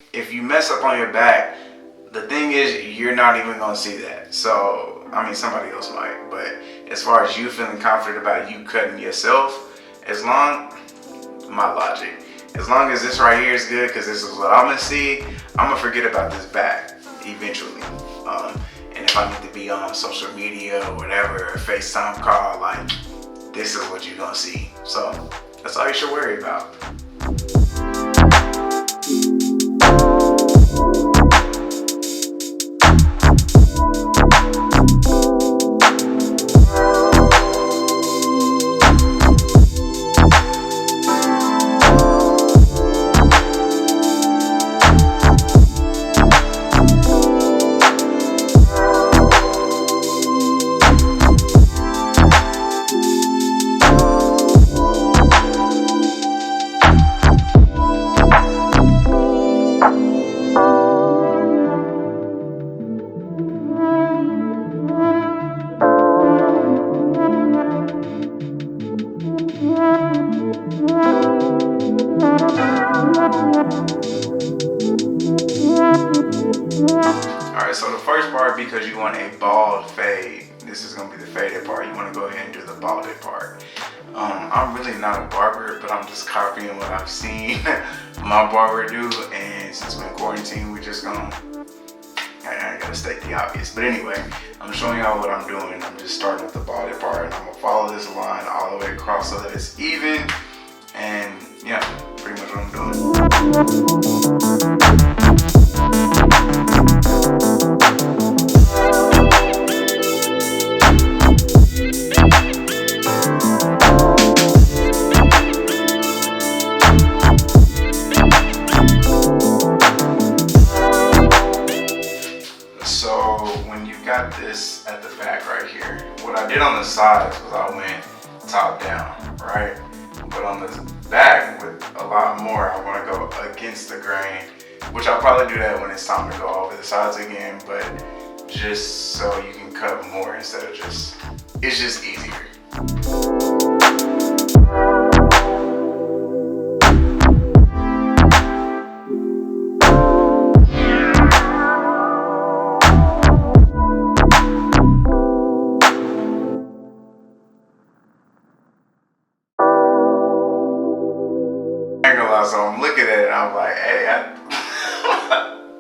If you mess up on your back, the thing is, you're not even gonna see that. So, I mean, somebody else might, but as far as you feeling confident about you cutting yourself, as long as this right here is good, because this is what I'm gonna see, I'm gonna forget about this back eventually. And if I need to be on social media or whatever, or FaceTime call, like, this is what you're gonna see. So that's all you should worry about. Alright, so the first part, because you want a bald fade, this is going to be the faded part. You want to go ahead and do the balded part. I'm really not a barber, but I'm just copying what I've seen my barber do. And since we're in quarantine, we just gonna, I ain't gotta state the obvious. But anyway, I'm showing y'all what I'm doing. I'm just starting with the balded part, and I'm gonna follow this line all the way across so that it's even. And yeah, pretty much what I'm doing. Got this at the back right here. What I did on the sides was I went top down, right? But on the back, with a lot more, I want to go against the grain, which I'll probably do that when it's time to go over the sides again, but just so you can cut more instead of just, it's just easier. So I'm looking at it and I'm like, hey,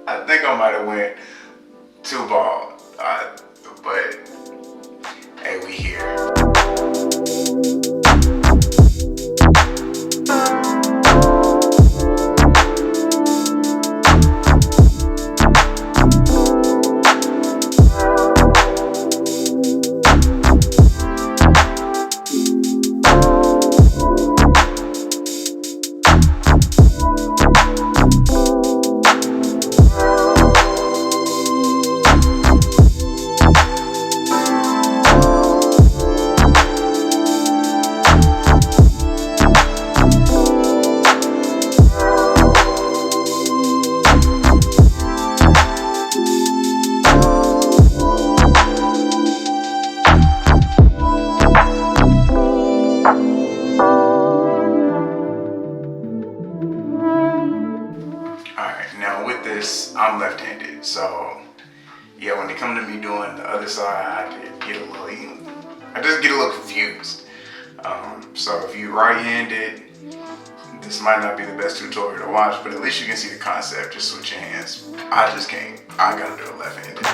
I think I might have went too bald, but hey, we here. I'm left-handed, so yeah, when it comes to me doing the other side, I just get a little confused. So if you're right-handed, this might not be the best tutorial to watch, but at least you can see the concept. Just switch your hands. I just can't. I gotta do it left-handed.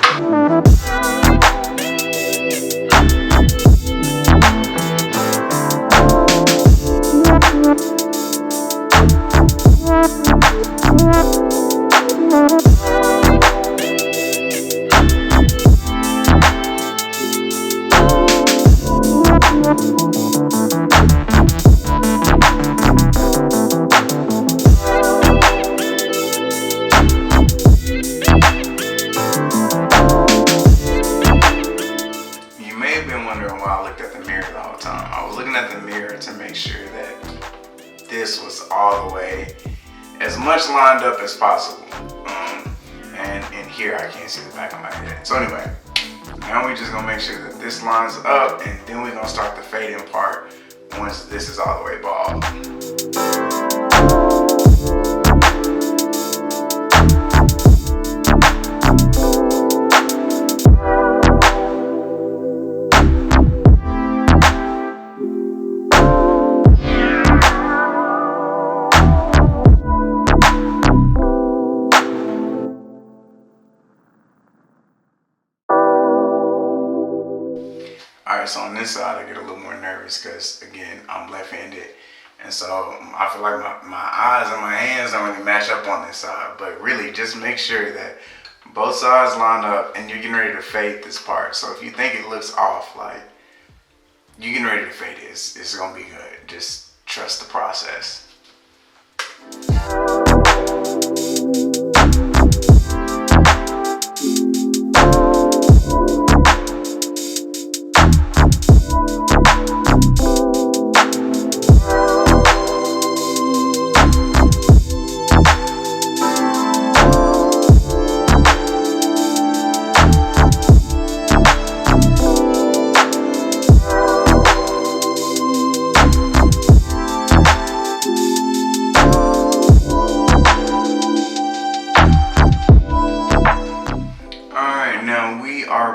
To make sure that this was all the way as much lined up as possible. And in here I can't see the back of my head. So anyway, now we're just gonna make sure that this lines up, and then we're gonna start the fading part once this is all the way bald. Alright, so on this side I get a little more nervous because again, I'm left-handed. And so I feel like my eyes and my hands don't really match up on this side. But really just make sure that both sides line up and you're getting ready to fade this part. So if you think it looks off, like you're getting ready to fade it, it's gonna be good. Just trust the process.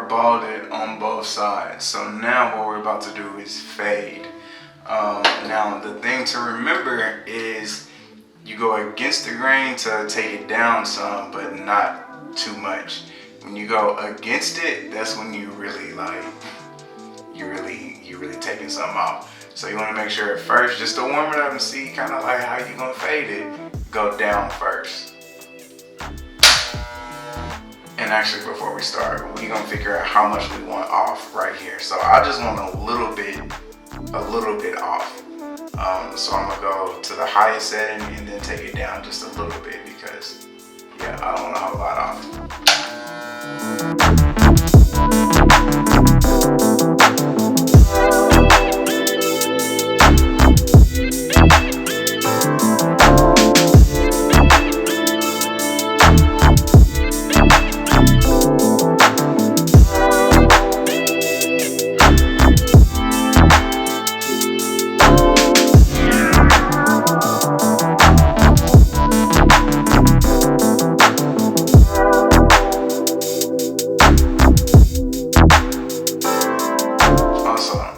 Balded on both sides. So now what we're about to do is fade. Now the thing to remember is you go against the grain to take it down some, but not too much. When you go against it, that's when you really like you're really taking something off. So you want to make sure at first, just to warm it up and see kind of like how you're gonna fade it, go down first. And actually, before we start, we're gonna figure out how much we want off right here. So I just want a little bit off. So I'm gonna go to the highest setting and then take it down just a little bit because, yeah, I don't want a whole lot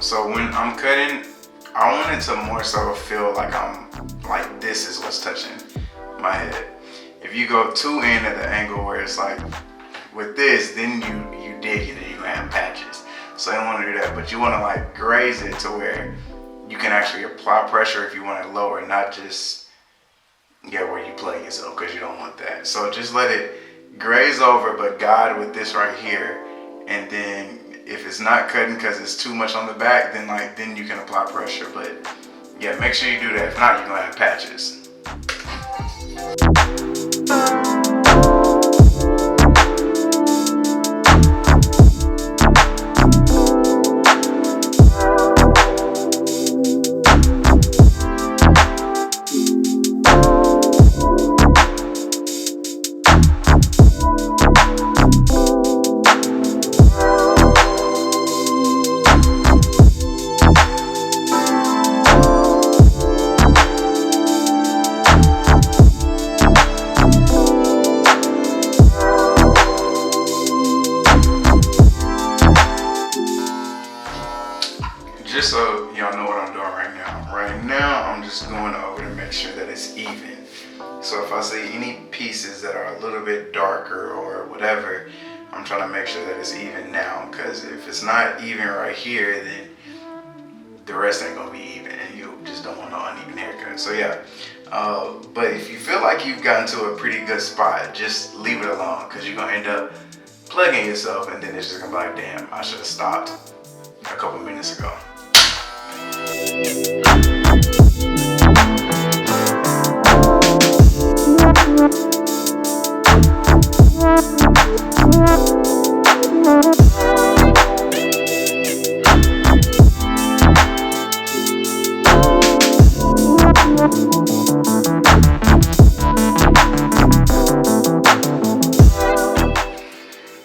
So when I'm cutting, I want it to more so feel like this is what's touching my head. If you go too in at the angle where it's like with this, then you dig it and you have patches. So you don't want to do that, but you want to like graze it to where you can actually apply pressure if you want it lower, not just where you play yourself, because you don't want that. So just let it graze over, but guide with this right here, and then if it's not cutting because it's too much on the back, then you can apply pressure. But yeah, make sure you do that. If not, you're gonna have patches. Just so y'all know what I'm doing right now. Right now, I'm just going over to make sure that it's even. So if I see any pieces that are a little bit darker or whatever, I'm trying to make sure that it's even now. Because if it's not even right here, then the rest ain't gonna be even, and you just don't want no uneven haircut. So yeah. But if you feel like you've gotten to a pretty good spot, just leave it alone, because you're gonna end up plugging yourself, and then it's just gonna be like, damn, I should have stopped a couple minutes ago.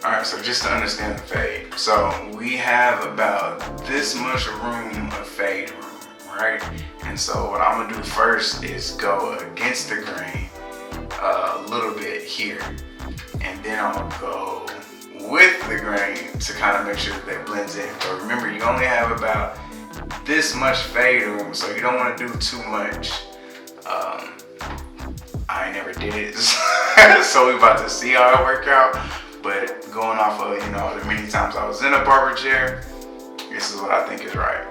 Alright, so just to understand the fade. So we have about this much room of fade room, right? And so what I'm gonna do first is go against the grain a little bit here. And then I'm gonna go with the grain to kind of make sure that blends in. But remember, you only have about this much fade room, so you don't want to do too much. I never did it, so we about to see how it work out. But going off of, the many times I was in a barber chair, This is what I think is right.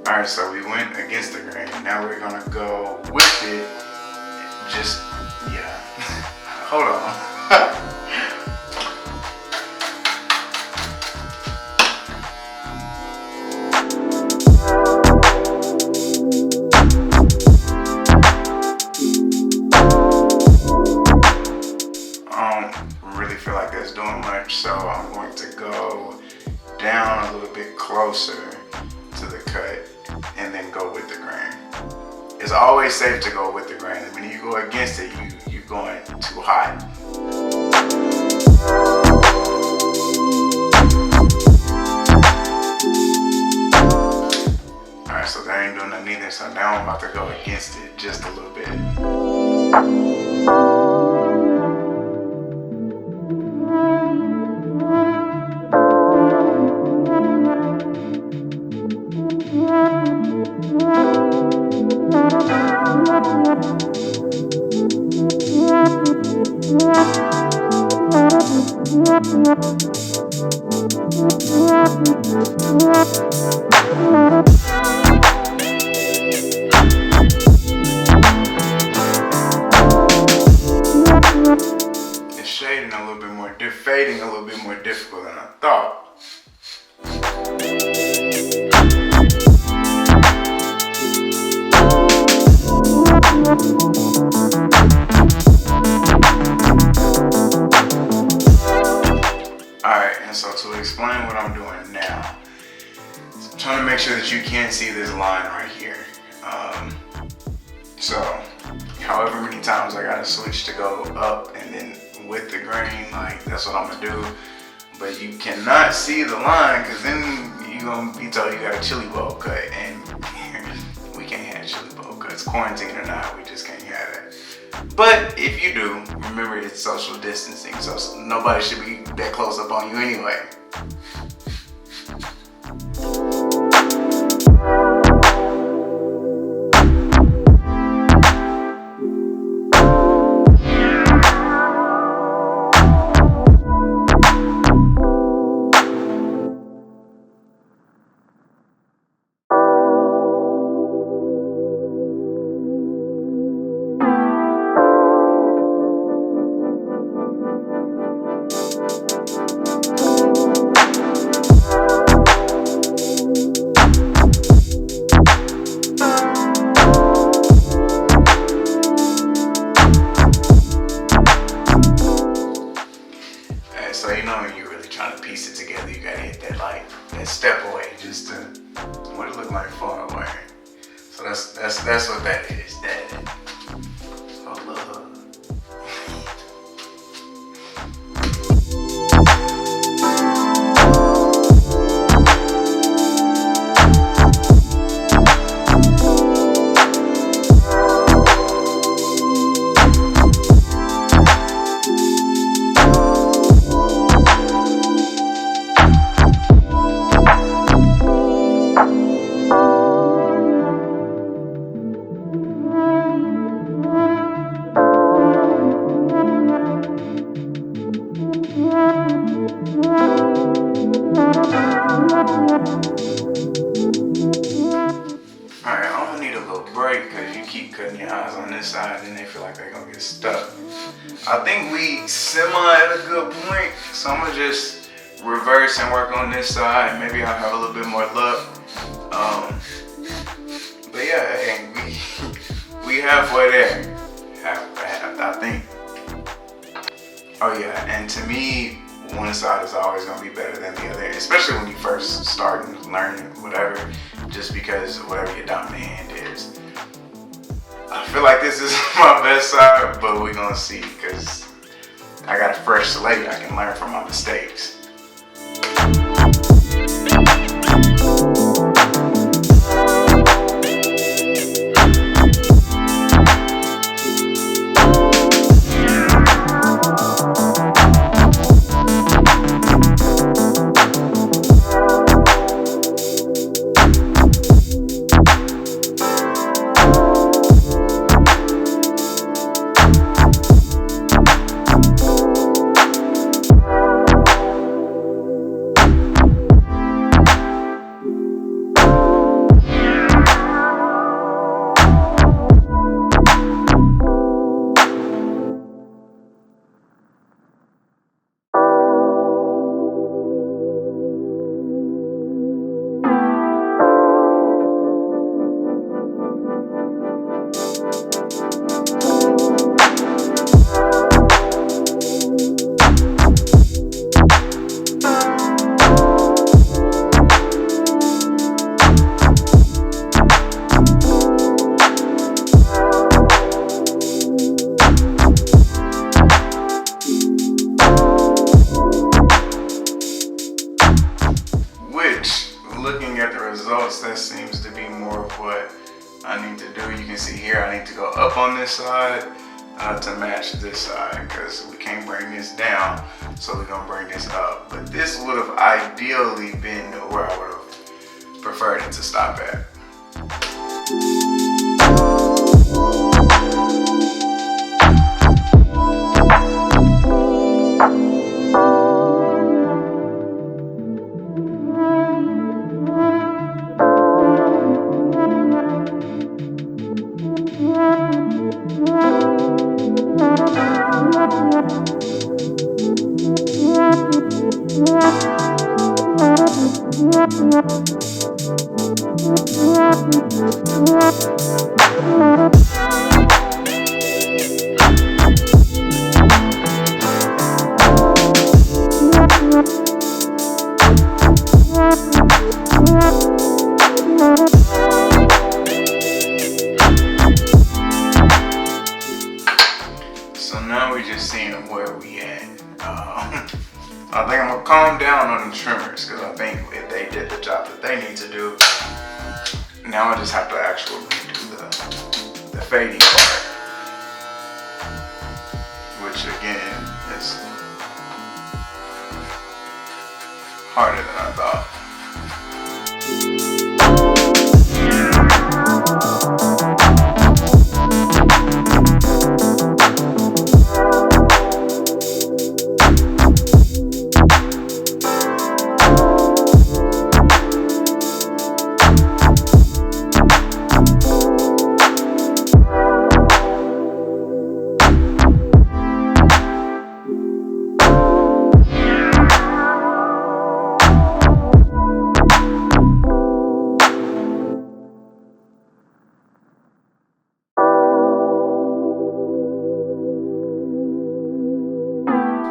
Alright, so we went against the grain. Now we're gonna go with it. Just, yeah. Hold on. I don't really feel like that's doing much, so I'm going to go down a little bit closer to the cut and then go with the grain. It's always safe to go with the grain. When you go against it, you're going too hot. Alright, so that ain't doing nothing either. So now I'm about to go against it just a little bit. It's shading a little bit more, fading a little bit more difficult than I thought. Alright, and so to explain what I'm doing now, I'm trying to make sure that you can see this line right here. So, however many times I gotta switch to go up and then with the grain, like that's what I'm gonna do. But you cannot see the line, because then you're gonna be told you got a chili bowl cut, and we can't have chili bowl cuts. Quarantine or not, we just can't have that. But if you do, remember it's social distancing, so nobody should be that close up on you anyway. So you know when you're really trying to piece it together, you gotta hit that step away just to what it look like far away. So that's what that is. That Alright, I'm gonna need a little break because you keep cutting your eyes on this side and they feel like they're gonna get stuck. I think we semi at a good point, so I'm gonna just reverse and work on this side. Maybe I'll have a little bit more luck. But yeah, hey, we halfway there. Half, I think. Oh yeah, and to me, one side is always gonna be better than the other, especially when you first start and learning whatever, just because whatever your dominant hand is. I feel like this is my best side, but we're gonna see, because I got a fresh slate. I can learn from my mistakes. at the results, that seems to be more of what I need to do. You can see here I need to go up on this side to match this side, because we can't bring this down, so we're gonna bring this up. But this would have ideally been where I would have preferred it to stop at. So now we're just seeing where we at. I think I'm gonna calm down on the trimmers, because I think if they did the job that they need to do, now I just have to actually do the fading part, which again is harder than I thought.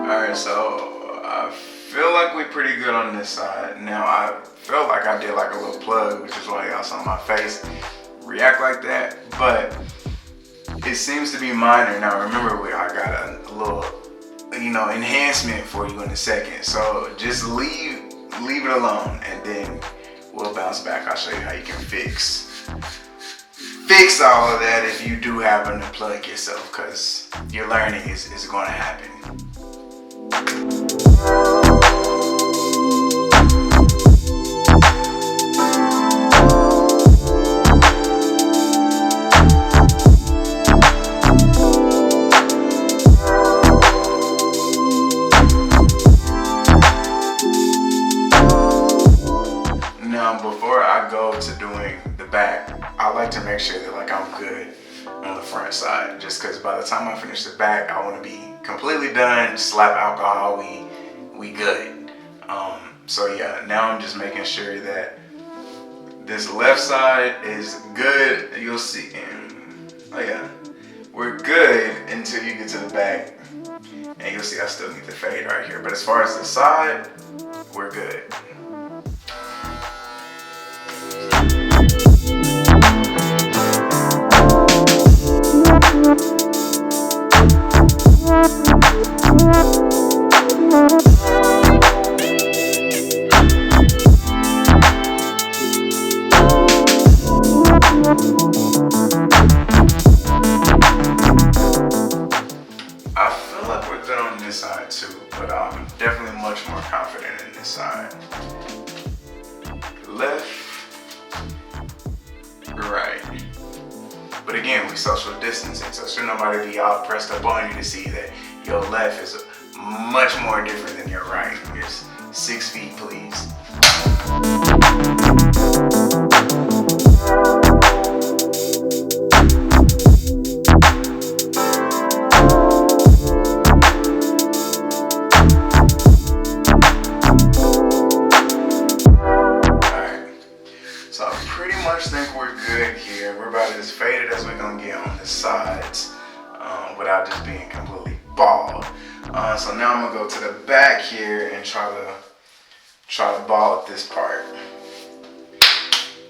Alright, so I feel like we're pretty good on this side. Now I felt like I did like a little plug, which is why y'all saw my face react like that, but it seems to be minor. Now remember, I got a little, enhancement for you in a second. So just leave it alone, and then we'll bounce back. I'll show you how you can fix all of that if you do happen to plug yourself, because your learning is going to happen. Now, before I go to doing the back, I like to make sure that I'm good on the front side, just because by the time I finish the back, I want to be completely done, slap alcohol, we good. So yeah, now I'm just making sure that this left side is good. You'll see, oh yeah, we're good until you get to the back, and you'll see I still need the fade right here. But as far as the side, we're good. I feel like we're good on this side too, but I'm definitely much more confident in this side. Left, right. But again, we social distancing, so should nobody be all pressed up on you to see that your left is much more different than your right. It's 6 feet, please. Think we're good here. We're about as faded as we're gonna get on the sides without just being completely bald. So now I'm gonna go to the back here and try to bald this part,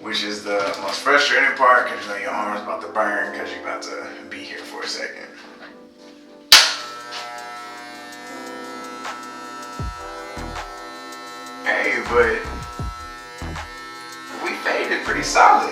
which is the most frustrating part, because your arm's about to burn because you're about to be here for a second. Hey, but pretty solid.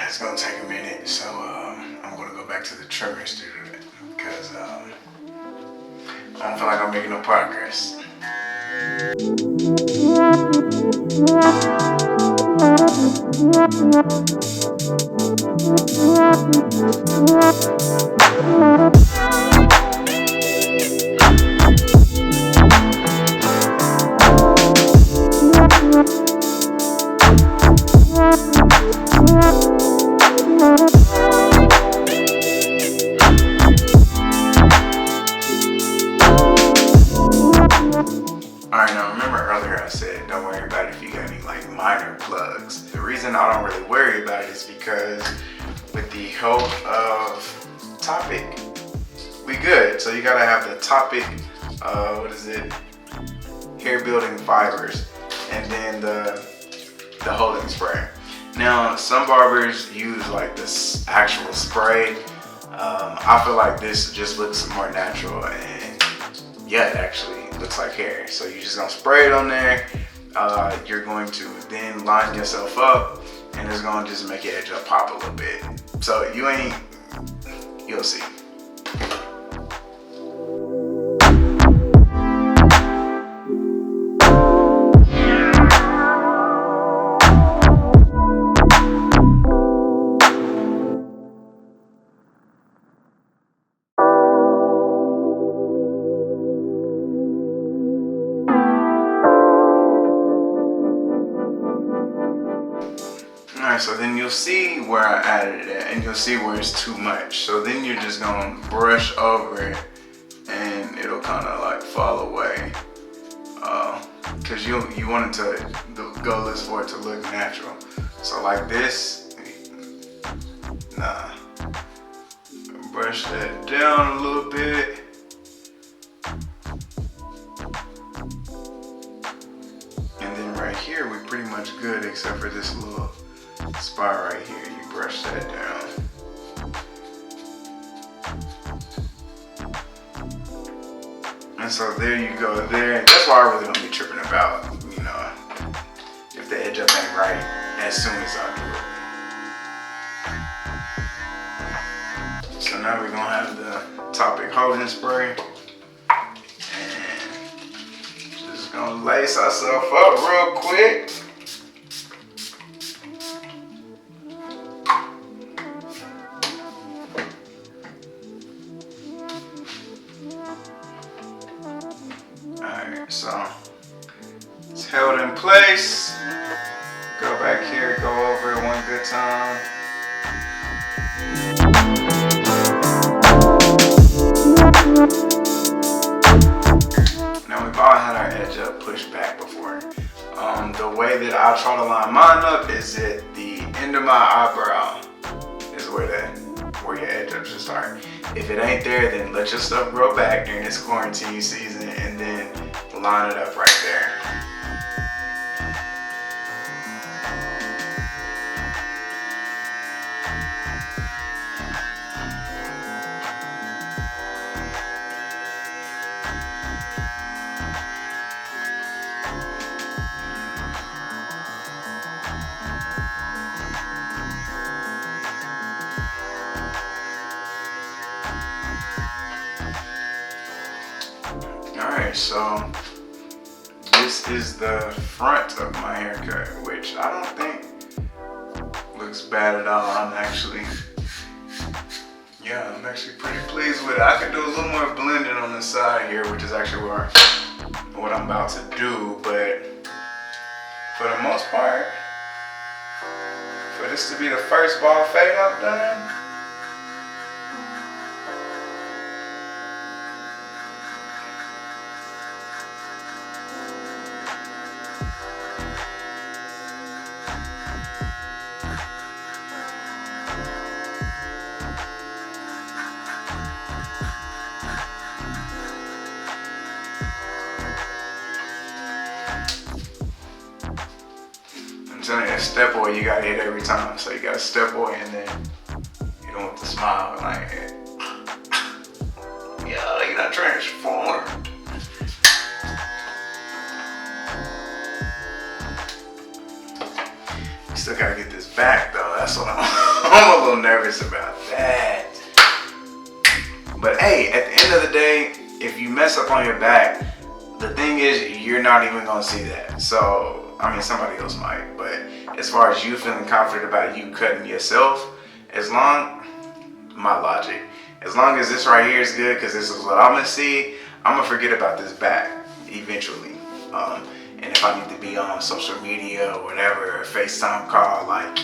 It's gonna take a minute, so I'm gonna go back to the trimmer studio because I don't feel like I'm making no progress. Alright, now remember earlier I said don't worry about it if you got any like minor plugs. The reason I don't really worry about it is because with the help of Topic, we good. So you gotta have the Topic, hair building fibers, and then the holding spray. Now some barbers use like this actual spray. I feel like this just looks more natural, and yeah, it actually looks like hair. So you're just gonna spray it on there. You're going to then line yourself up, and it's gonna just make your edge up pop a little bit. So you'll see. Alright, so then you'll see where I added it at, and you'll see where it's too much. So then you're just gonna brush over it, and it'll kind of like fall away. Cause you want it to, the goal is for it to look natural. So like this, brush that down a little bit. And then right here, we're pretty much good except for this little spot right here. You brush that down. And so there you go there. That's why I really don't be tripping about, if the edge up ain't right as soon as I do it. So now we're gonna have the Topic holding spray. And just gonna lace ourselves up real quick. Alright, so it's held in place. Go back here, go over it one good time. Now we've all had our edge up pushed back before. The way that I try to line mine up is at the end of my eyebrow is where your edge up should start. If it ain't there, then let your stuff grow back during this quarantine season and then line it up right there. Alright, so this is the front of my haircut, which I don't think looks bad at all. I'm actually pretty pleased with it. I could do a little more blending on the side here, which is actually what I'm about to do, but for the most part, this to be the first ball fade I've done. I'm telling you, that step away you gotta hit every time. So you gotta step away and then hit them with the smile. Like, yeah, you're not transformed. You still gotta get this back though. That's what I'm a little nervous about that. But hey, at the end of the day, if you mess up on your back, the thing is, you're not even gonna see that. So, I mean, somebody else might, but as far as you feeling confident about you cutting yourself, my logic, as long as this right here is good, because this is what I'm gonna see, I'm gonna forget about this back eventually. And if I need to be on social media or whatever, a FaceTime call, like,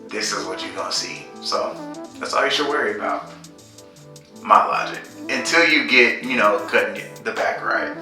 this is what you're gonna see. So that's all you should worry about. My logic. Until you get, cutting the back right.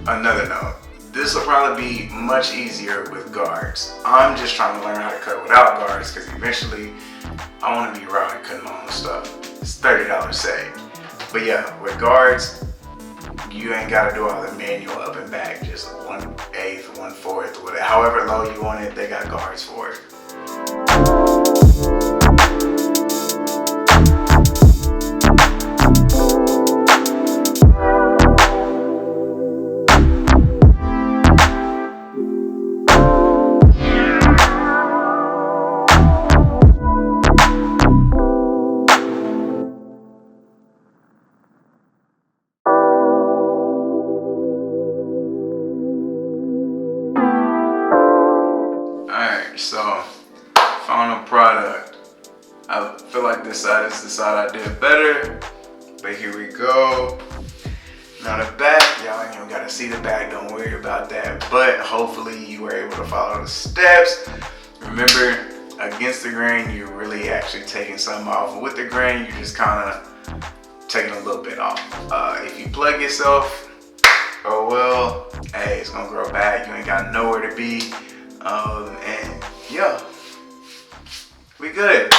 Another note, this will probably be much easier with guards. I'm just trying to learn how to cut without guards because eventually I want to be raw and cutting my own stuff. It's $30 saved. But yeah, with guards, you ain't got to do all the manual up and back, just 1/8, 1/4, whatever. However low you want it, they got guards for it. So, final product. I feel like this side is the side I did better, but here we go. Now the back, y'all ain't even gotta see the back, don't worry about that, but hopefully you were able to follow the steps. Remember, against the grain, you're really actually taking something off. With the grain, you're just kinda taking a little bit off. If you plug yourself, oh well, hey, it's gonna grow back, you ain't got nowhere to be. And yeah, we good.